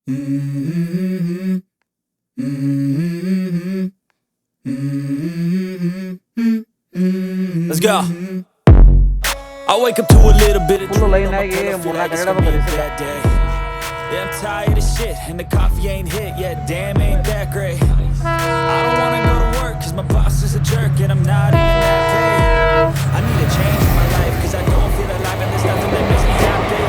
Let's go. I wake up to a little bit of Full drool line on my ಆಗಿ pillow, feel like it's ಮೂರ್ನಾಲ್ಕು gonna be a ಗಂಟೆ bad day. Yeah, I'm tired of shit and the coffee ain't hit yet. Damn, ain't that great. I don't wanna go to work cause my boss is a jerk and I'm not even that paid. I need a change in my life cause I don't feel alive and there's nothing that makes me happy.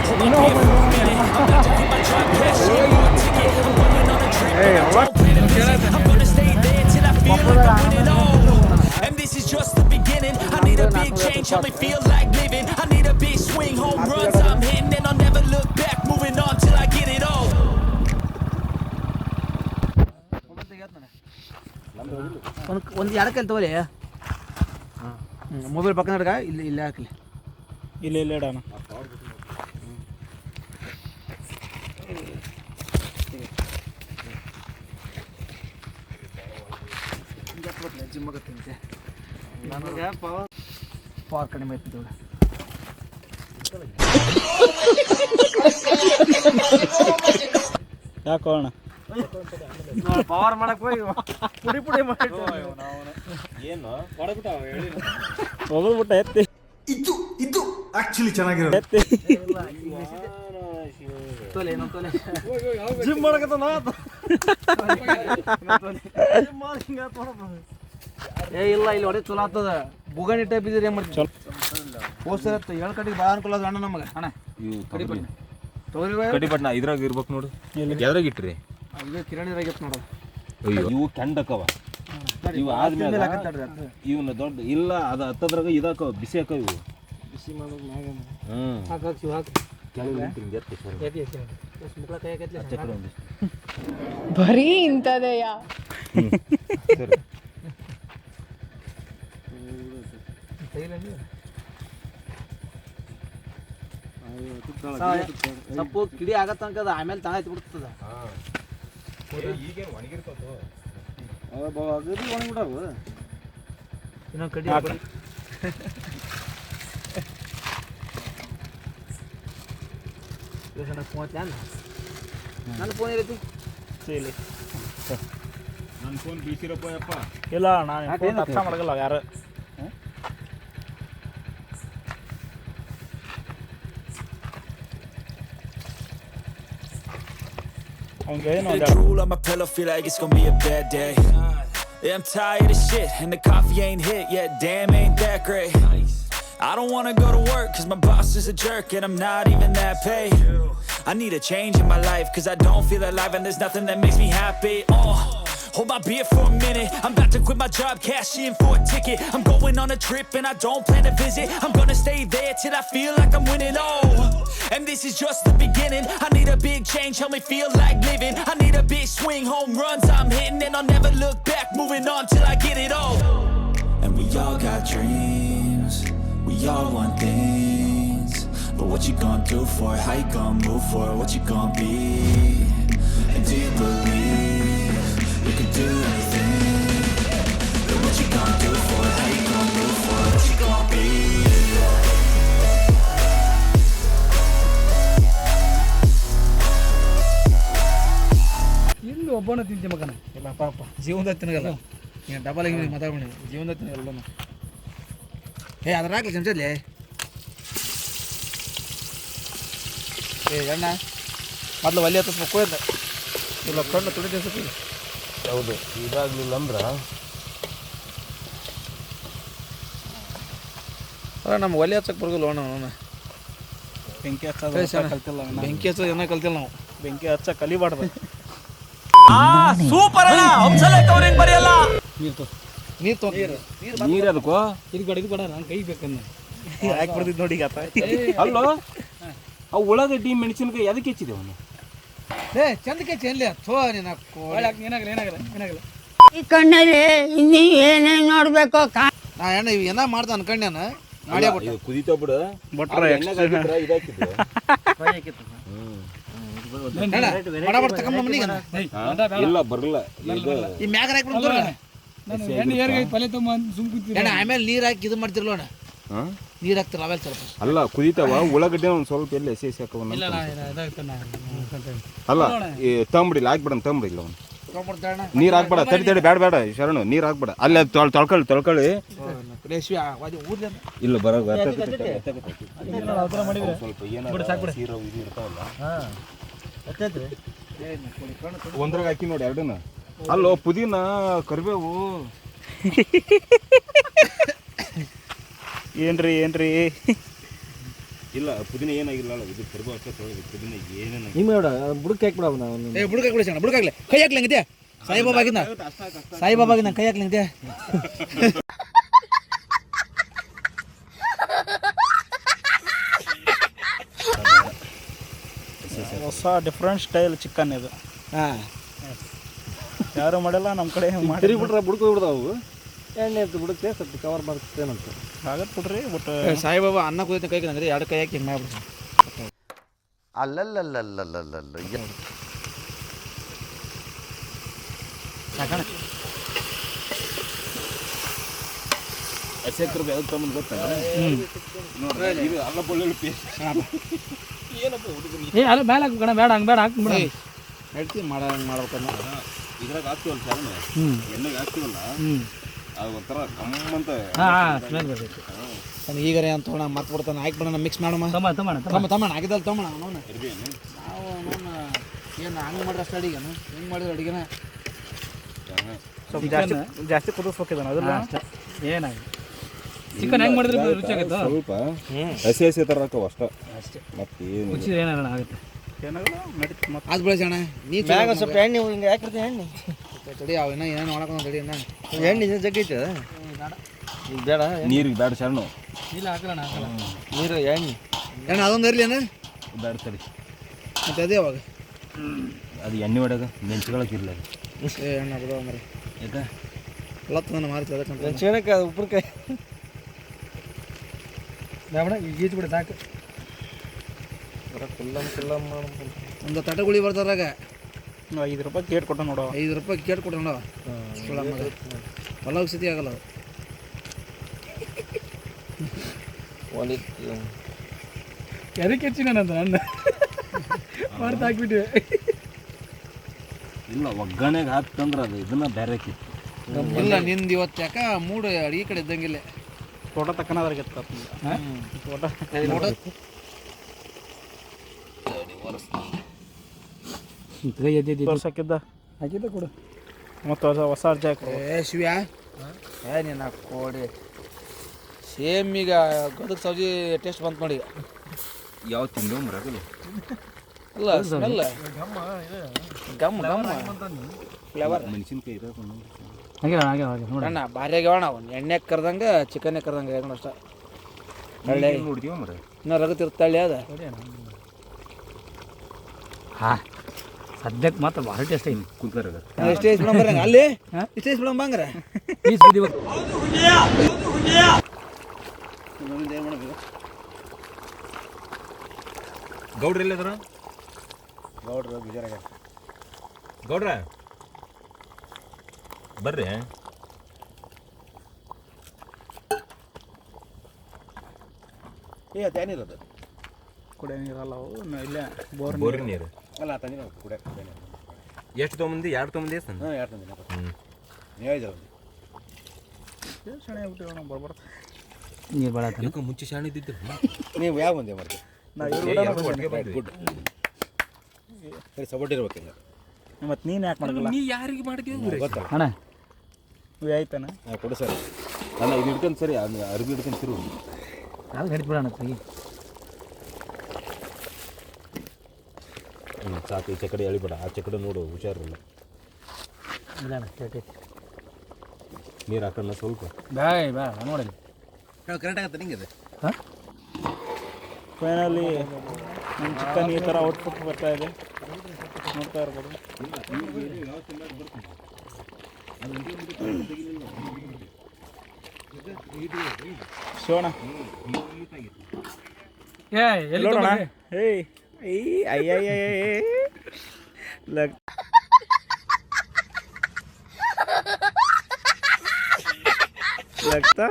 Hold my beer for a minute. I'm about to quit my job, cash in for a ticket. I'm going on a trip and I don't plan to visit. I'm gonna stay there till I feel like I'm winning all. And this is just the beginning. I need a big change, help me feel like living. I need a big swing, home runs I'm hitting, and I'll never look back. Moving on till I get it all. ಒಂದು ಎಡಕ್ಕೆ ತಗೋಲಿ mobile ಪಕ್ಕ ನಡ್ಗ ಇಲ್ಲಿ ಇಲ್ಲೇ ಹಾಕಲಿ ಇಲ್ಲಿ ಇಡೋಣ. ಜಿಮ್ಮಕ್ಕೆ ತಿಂತೆ ನನಗೆ power ಕಡಿಮೆ ಐತಿ ಯಾಕೋ ಅಣ್ಣ ಪವರ್ ಮಾಡಕ್ ಹೋಗಿ ಪುಡಿ ಪುಡಿ ಮಾಡಿ ಏನು ಹೊಡೆದ್ಬಿಟ್ಟಾವ ಹೇಳಿ ಹೋಗ್ಬಿಟ್ಟ ಎತ್ತಿ ಇದು ಆಕ್ಚುಲಿ ಚೆನ್ನಾಗಿರೋದು ಎತ್ತಿ ತೋಲೆ ಏನೋ ತೋಲೆ ಜಿಮ್ ಮಾಡಕತ್ತ ಏ ಇಲ್ಲ ಇಲ್ಲಿ ಹೊಡೆ ಚಲೋ ಆಗ್ತದ ಬುಗಾಣಿ ಟೈಪ್ ಇದ್ರೆ ಏನು ಮಾಡ್ತೀವಿ ಹೋಗ್ಸರ ಏಳು ಕಡೆಗೆ ಭಾಳ ಅನುಕೂಲ ಅದ ಅಣ್ಣ ನಮಗೆ ಅಣ್ಣ ತೊಗರಿ ಕಡಿಪಟ್ನ ಇದ್ರಾಗ ಇರ್ಬೇಕು ನೋಡು ಎದ್ರಾಗ ಇಟ್ರಿ ಇದು ಕಿರಣಿರಾಗೈತೆ ನೋಡು ಅಯ್ಯೋ ಇವು ಕೆಂಡಕ್ಕವ ಇವು ಆದ್ಮೇಲೆ ಇವನ್ನ ದೊಡ್ಡ ಇಲ್ಲ ಅದು ಹತ್ತದ್ರಾಗ ಇದಾಕವ ಬಿಸಿ ಹಾಕವ ಇವು ಬಿಸಿ ಮಾಡೋದು ಮ್ಯಾಗ ಹ್ಮ್ ಹಾಕಿ ಹಾಕಿ ಚಕ್ರ ಒಂದಿಷ್ಟು ಬರೀ ಇಂಥದೆಯಾ ಸರಿ ಸ್ವಲ್ಪ ಕಿಡಿ ಆಗತ್ತ ಅನ್ಕದ ಆಮೇಲೆ ತಾಳಾಯ್ತು ಬಿಡ್ತದ ಈಗೇನು ಒಣಗಿರ್ತದ ಒಣಗಿಬಿಡವು ಇನ್ನೊಂದು ಕಡಿ ಫೋನ್ ನನ್ನ ಫೋನ್ ಇರೈತಿ ಇಲ್ಲಿ ನನ್ನ ಫೋನ್ ಬೀಸಿರಪ್ಪ ಯಪ್ಪ ಇಲ್ಲ ನಾನು ಫೋನ್ ಅರ್ಥ ಮಾಡಲ್ಲ ಯಾರು ಅವ್ನಿಗೆ ಏನು The drool on my pillow, feel like it's gonna be a bad day. Yeah, I'm tired of shit and the coffee ain't hit yet. Damn, ain't that great. I don't wanna go to work cause my boss is a jerk and I'm not even that paid. I need a change in my life cause I don't feel alive and there's nothing that makes me happy. Hold my beer for a minute. I'm about to quit my job, cash in for a ticket. I'm going on a trip and I don't plan to visit. I'm gonna stay there till I feel like I'm winning all. And this is just the beginning. I need a big change, help me feel like living. I need a big swing, home runs I'm hitting, and I'll never look back. Moving on till I get it all. And we all got dreams, we all want things. But what you gonna do for it? How you gonna move for it? What you gonna be? And do you believe you can do anything? But what you gonna do for it? How you gonna move for it? What you gonna be? ಇಲ್ಲಿ ಒಬ್ಬನ ತಿಂತಿ ಮಗನ ಇಲ್ಲ ಪಾಪ ಜೀವನದಾಗ ತಿನ್ನಗಲ್ಲ ನೀನು double ಆಗಿ ಮಾತಾಡ್ಬಿಡಿ ಜೀವನದಾಗ ತಿನ್ನಗಲ್ಲ ಏ ಅದ್ರಾಗ್ಲಿ ಚಮಚಲ್ಲಿ ಏ ಅಣ್ಣ ಮೊದಲು ಒಲೆ ಹತ್ತಿಸ್ಬೇಕು ಇಲ್ಲ ಕಣ್ಣು ತುಳಿದ ಹೌದು ಇದಾಗ್ಲಿಲ್ಲ ಅಂದ್ರೆ ನಮ್ಮ ಒಲೆ ಹಚ್ಚಕ್ಕೆ ಬರೋಲ್ಲ ಅಣ್ಣ ಬೆಂಕಿ ಹಚ್ಚೋದು ಕಲ್ತಿಲ್ಲ ಬೆಂಕಿ ಹಚ್ಚೋದು ಏನೋ ಕಲ್ತಿಲ್ಲ ನಾವು ಬೆಂಕಿ ಹಚ್ಚ ಕಲಿಬಾರ್ದು ಸೂಪರ್ ಅಣ್ಣ ಹಂಸಲೇಖ ಅವ್ರು ಹೆಂಗ್ ಬರೆಯಲ್ಲ ನೀರು ನೀರು ಅದಕ್ಕೋ ಇದು ಬೇಡ ನಾನು ಕೈ ಬೇಕಂದ ಯಾಕೆ ಬರ್ದಿದ್ದು ನೋಡಿ ಈಗ ಅಲ್ಲೋ ಅವು ಉಳ್ಳಾಗಡ್ಡಿ ಮೆಣಸಿನ್ಕಾಯಿ ಅದಕ್ಕೆ ಹೆಚ್ಚಿದೆ ಅವನು ಏ ಚಂದಕ್ಕೆ ಚೆಲ್ಲಿ ಥೋ ನೀನು ಏನಾಗಲ್ಲ ಈ ಕಣ್ಣಲ್ಲಿ ಇನ್ನೂ ಏನೇನು ನೋಡ್ಬೇಕು ನಾ ಎಣ್ಣ ಇವು ಏನ ಮಾಡ್ದ ಅನ್ಕಂಡ್ಯಾನ ಮಾಡ್ಯಾ ಬಿಟ್ಟು ಕುದಿತಾ ಬಿಡು ಬಟ್ರ ಇದಾಕಿದ್ರು ಇಲ್ಲ ಬರಲ್ಲ ಈ ಮ್ಯಾಗ ಹಾಕಿ ಆಮೇಲೆ ನೀರು ಹಾಕಿ ಇದು ಮಾಡ್ತಿರ್ಲೋಣ ನೀರು ಹಾಕ್ತಿಲ್ಲ ಅವೆಲ್ಲ ಸ್ವಲ್ಪ ಅಲ್ಲ ಕುದಿತಾವ ಉಳ್ಳಾಗಡ್ಡೆ ಒಂದು ಸ್ವಲ್ಪ ಎಲ್ಲಿ ಎಸಿ ಹಾಕವನ್ನ ಇಲ್ಲ ಇದಾಗ್ತಾನೆ ಅಲ್ಲ ಈ ತಂಬಿಡಿಲ್ಲ ಹಾಕ್ಬಿಡನ್ ತಂಬಿಡಿಲ್ಲ ಅವ್ನು ತೊಗೊಂಡ್ಬಿಡ್ತಾಣ ನೀರು ಹಾಕ್ಬೇಡ ತಡಿ ಬೇಡ ಶರಣು ನೀರು ಹಾಕ್ಬೇಡ ಅಲ್ಲಿ ತೊಳ್ಕೊಳ್ಳಿ ಊರ್ಲಿ ಇಲ್ಲ ಬರೋ ಸ್ವಲ್ಪ ಸೀರೆ ಇದು ಇರ್ತಾವಲ್ಲ ಒಂದ್ರಾಗ ಹಾಕಿ ನೋಡಿ ಎರಡನ್ನ ಅಲ್ಲೋ ಪುದೀನ ಕರಿಬೇವು ಏನ್ರಿ ಇಲ್ಲ ಪುದೀನ ಏನಾಗಿಲ್ಲ ಅಲ್ಲ ಇದು ಕರಿಬೇವು ಅಷ್ಟೇ ತೊಳೆದು ಪುದೀನ ಏನೇನು ನಿಮ್ಮ ಬುಡಕ್ಕೆ ಹಾಕ್ಬಿಡ ಬುಡಕ್ಕೆ ಹಾಕ್ಬಿಡಿ ಸಣ್ಣ ಬುಡಕ್ಕೆ ಹಾಕ್ಲಿ ಕೈ ಹಾಕ್ಲಂಗಿದೆ ಸಾಯಿಬಾಬಾಗಿಂದ ಕೈ ಹಾಕ್ಲಂಗಿದೆ ಹೊಸ ಡಿಫ್ರೆಂಟ್ ಸ್ಟೈಲ್ ಚಿಕನ್ ಇದು ಹಾಂ ಯಾರು ಮಾಡಲ್ಲ ನಮ್ಮ ಕಡೆ ಮಾಡಿ ತಿರುಗಿಬಿಟ್ರೆ ಬುಡಕ್ಕೆ ಹೋಗ್ಬಿಡ್ತಾವು ಎಣ್ಣೆ ಇರ್ತದೆ ಬುಡಕ್ಕೆ ಸ್ವಲ್ಪ ಕವರ್ ಮಾಡ್ತೇನಂತ ಆಗತ್ತೆ ಬಿಡ್ರಿ ಬಟ್ ಸಾಯಿಬಾಬಾ ಅನ್ನ ಕುದಿತ ಕೈ ಅಂದ್ರೆ ಎರಡು ಕೈ ಹಾಕಿ ಹಿಂಗೆ ಮಾಡ್ಬಿಡ್ತೀನಿ ಅಲ್ಲಲ್ಲಲ್ಲಲ್ಲಲ್ಲಲ್ಲ ಸಾಕಣ ಹಸಿ ಕರಿಬೇವು ಯಾವ್ದು ತಗೊಂಡು ಗೊತ್ತಾ ನೋಡ್ರಿ ಇದು ಅಲ್ಲ ಬೆಳ್ಳುಳ್ಳಿ ಪೇಸ್ಟ್ ಏ ಅಲ್ಲ ಮೇಲೆ ಹಾಕೋಣ ಬೇಡ ಹಂಗೆ ಬೇಡ ಹಾಕ್ಬಿಡ ಹೇಳ್ತೀವಿ ಮಾಡ್ಬೇಕನ್ನ ಇದ್ರಾಗ ಹಾಕ್ತೀವಲ್ಲ ಸರ್ ಎಣ್ಣೆಗೆ ಹಾಕ್ತೀವಲ್ಲ ಅದು ಒಂಥರ ಕಮ್ಮಂತ ಸ್ಮೆಲ್ ಬರ್ತೈತಿ ನನಗೆ ಈಗ ಅಂತ ತೊಗೊಳ ಮತ್ತೆ ಬಿಡ್ತಾನೆ ಹಾಕ್ಬಿಡೋಣ ಮಿಕ್ಸ್ ಮಾಡೋಣ ತಮ್ಮಣ ಆಗಿದ್ದಲ್ಲ ತಮ್ಮಣ ಅವನು ನಾವು ಅವನು ಏನು ಹಂಗೆ ಮಾಡ್ರೆ ಅಷ್ಟು ಅಡಿಗೆನು ಹೆಂಗೆ ಮಾಡಿದ್ರೆ ಅಡಿಗೆನ ಸ್ವಲ್ಪ ಜಾಸ್ತಿ ಕುದಿಸ್ಬೇಕಿದ್ದಾನೆ ಅದಲ್ಲ ಏನಾಗಿ ಚಿಕನ್ ಹೆಂಗೆ ಮಾಡಿದ್ರೆ ರುಚಿ ಆಗುತ್ತೆ ಸ್ವಲ್ಪ ಹಸಿ ಥರ ಹಾಕವು ಅಷ್ಟೇ ಮತ್ತೆ ರುಚಿ ಏನಾರ ಆಗುತ್ತೆ ಏನಾಗಲ್ಲ ನಡೀತು ಮತ್ತೆ ಅದು ಬೆಳೆಸೋಣ ನೀ ಸ್ವಲ್ಪ ಎಣ್ಣೆ ಹಿಂಗೆ ಹಾಕಿರ್ತೀನಿ ಎಣ್ಣೆ ತಡಿ ಅವೇನ ಏನೇನು ಒಳಕೊಂಡು ತಡಿ ಅಣ್ಣ ಎಣ್ಣೆ ಜಗ್ಗೈತೆ ಈಗ ಬೇಡ ನೀರಿಗೆ ಬೇಡ ಸಣ್ಣ ಇಲ್ಲ ಹಾಕಲ್ಲ ನೀರು ಎಣ್ಣೆ ಅಣ್ಣ ಅದೊಂದು ಇರಲಿ ಅಣ್ಣ ಬೇಡ ತಡಿ ಮತ್ತೆ ಅದೇ ಅವಾಗ ಅದು ಎಣ್ಣೆ ಹೊಡೆಗ ನೆಂಚ್ಕೊಳಕ್ಕಿಲ್ಲ ಅದು ಏ ಅಣ್ಣ ಬಿಡೋ ಮರಿ ಯಾಕೆ ಎಲ್ಲ ತಂದು ಮಾರ್ತಿ ಅದಕ್ಕೆ ಚೀನಕ್ಕೆ ಅದು ಉಪ್ಪಿನಕಾಯಿ ಬೇಡ ಗೀಚ್ ಬಿಡಿ ಸಾಕು ಒಂದು ತಟಗುಳಿ ಬರ್ತಾರಾಗ 5 ರೂಪಾಯಿ ಕೇಟ್ ಕೊಟ್ಟ ನೋಡೋ 5 ರೂಪಾಯಿ ಕೇಟ್ ಕೊಟ್ಟು ನೋಡ ಪಲಾವ್ ಸ್ಥಿತಿ ಆಗಲ್ಲ ಅದು ಎದಕ್ಕೆ ಹೆಚ್ಚಿನ ನನ್ನ ಮಾಡ್ತಾ ಹಾಕ್ಬಿಟ್ಟಿವೆ ಇಲ್ಲ ಒಗ್ಗರಣೆಗೆ ಹಾಕ್ತಂದ್ರೆ ಅದು ಇದನ್ನ ಬೇರೆ ಹಾಕಿತ್ತು ಇಲ್ಲ ನಿಂದು ಇವತ್ತು ಯಾಕ ಮೂಡು ಅಡಿಗೆ ಕಡೆ ಇದ್ದಂಗಿಲ್ಲ ಫೋಟೋ ತಕ್ಕನಾದ್ರಾಗ ಫೋಟೋ ತೋರ್ಸಕ್ಕಿದ್ದ ಹಾಕಿದ್ದ ಕೊಡು ಮತ್ತು ಹೊಸ ಅರ್ಜಿ ಹಾಕಿ ಏ ಶಿವ್ಯಾ ಏ ನೀನು ಕೊಡಿ ಸೇಮ್ ಈಗ ಗದಗ ಸೌಜಿ ಟೇಸ್ಟ್ ಬಂತು ನೋಡಿ ಯಾವ ತಿಂದು ಮರಗಲ್ಲ ಅಲ್ಲ ಸ್ಮೆಲ್ ಗಮ್ ಫ್ಲೇವರ್ ಮೆಣಸಿನ್ಕಾಯಿ ಇರೋದು ಹಾಗೆ ನೋಡಿ ಅಣ್ಣ ಭಾರಿ ಆಗ್ಯಾವಣ ಅವ್ನು ಎಣ್ಣೆ ಕರ್ದಂಗೆ ಚಿಕನ್ನೇ ಕರ್ದಂಗೆ ಆಗ್ಯಾವ ಅಷ್ಟ ಒಳ್ಳೆ ನೋಡ್ತೀವ ಮರ ಇನ್ನೂ ರಗತಿರ್ತಳ್ಳಿ ಅದ ಹಾಂ ಸದ್ಯಕ್ಕೆ ಮಾತ್ರ ಭಾಳ ಟೇಸ್ಟ್ ಐತಿ ಕುಂತಾರ ಸ್ಟೇಜ್ ಬಿಡಂಬ ಬರಂಗ ಅಲ್ಲಿ ಸ್ಟೇಜ್ ಬಿಡಂಬ ಹಂಗಾರ ಗೌಡ್ರ ಎಲ್ಲದ್ರ ಗೌಡ್ರ ಬಿಜಾರಾಗ ಗೌಡ್ರ ಬರ್ರಿ ಅದೇನಿರೋದು ಕುಡಿಯೋ ನೀರಲ್ಲ ಅವು ಇಲ್ಲೇ ಬೋರಿನ ನೀರು ಅಲ್ಲ ತಂದಿನ ಕುಡಿಯ ಎಷ್ಟು ತೊಗೊಂಬಂದಿ 2 ತೊಗೊಂಬಂದಿ ಎಷ್ಟು ಹಾಂ 2 ತಂದಿನ ನೀವು ಹೇಳಿದ್ರು ಶಾಣೆ ಆಗ್ಬಿಟ್ಟಿವಿ ನಾವು ಬರ್ಬಾರ್ದು ನೀರು ಬೇಡ ಯಾಕೆ ಮುಂಚೆ ಶಾಣೆ ಇದ್ದಿದ್ದು ನೀವು ಯಾವ ಬಂದೆ ಮಾಡ್ತೀವಿ ಗುಡ್ ಸರಿ ಸಪೋರ್ಟ್ ಇರ್ಬೇಕಿಲ್ಲ ಮತ್ತು ನೀನು ಯಾಕೆ ಮಾಡಲ್ಲ ನೀ ಯಾರಿಗೆ ಮಾಡಿದ್ವಿ ಗೊತ್ತಾ ಅಣ್ಣ ಇವು ಆಯ್ತಾನ ಹಾಂ ಕೊಡು ಸರ್ ಅಲ್ಲ ಇದು ಹಿಡ್ಕೊಂಡು ಸರಿ ಅರ್ಬಿ ಹಿಡ್ಕೊಂಡು ತಿರು ಅಲ್ಲಿ ನಡೀತು ಬಿಡೋಣ ಸಾಕು ಈ ಚಕಡೆ ಎಳಿಬೇಡ ಆ ಚಕಡೆ ನೋಡು ಹುಷಾರಿಲ್ಲ ಇಲ್ಲ ಅಣ್ಣ ಕೇಳ್ತೈತಿ ನೀರು ಹಾಕೋಣ ಸ್ವಲ್ಪ ಬಾ ನೋಡಲಿ ಕರೆಕ್ಟ್ ಆಗತ್ತೆ ನಿಂಗೆ ಅದು ಹಾಂ ಫೈನಲಿ ನಮ್ಮ ಚಿಕನ್ ಈ ಥರ ಔಟ್ಪುಟ್ ಬರ್ತಾ ಇದೆ ನೋಡ್ತಾ ಇರ್ಬೋದು ಶಿವಣ್ಣ ನೋಡೋಣ ಏಯ್ ಅಯ್ಯ लगता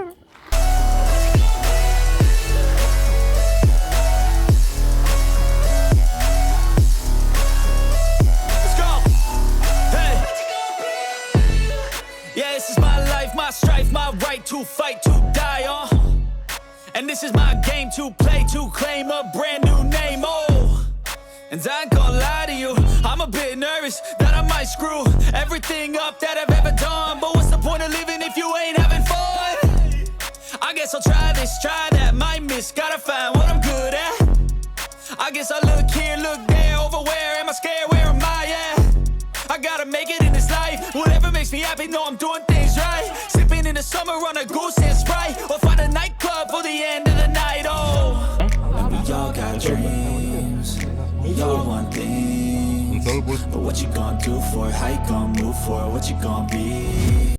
this is my game to play, to claim a brand new name, oh. And I ain't gonna lie to you, I'm a bit nervous that I might screw everything up that I've ever done. But what's the point of living if you ain't having fun? I guess I'll try this, try that, might miss, gotta find what I'm good at. I guess I look here, look there, over where am I scared, where am I at? I gotta make it in this life, whatever makes me happy, know I'm doing things right. Sipping in the summer on a goose and Sprite, or find a nightclub for the end of the night, oh. And we all got dreams, we all want things. But what you gonna do for it, how you gonna move for it, what you gonna be?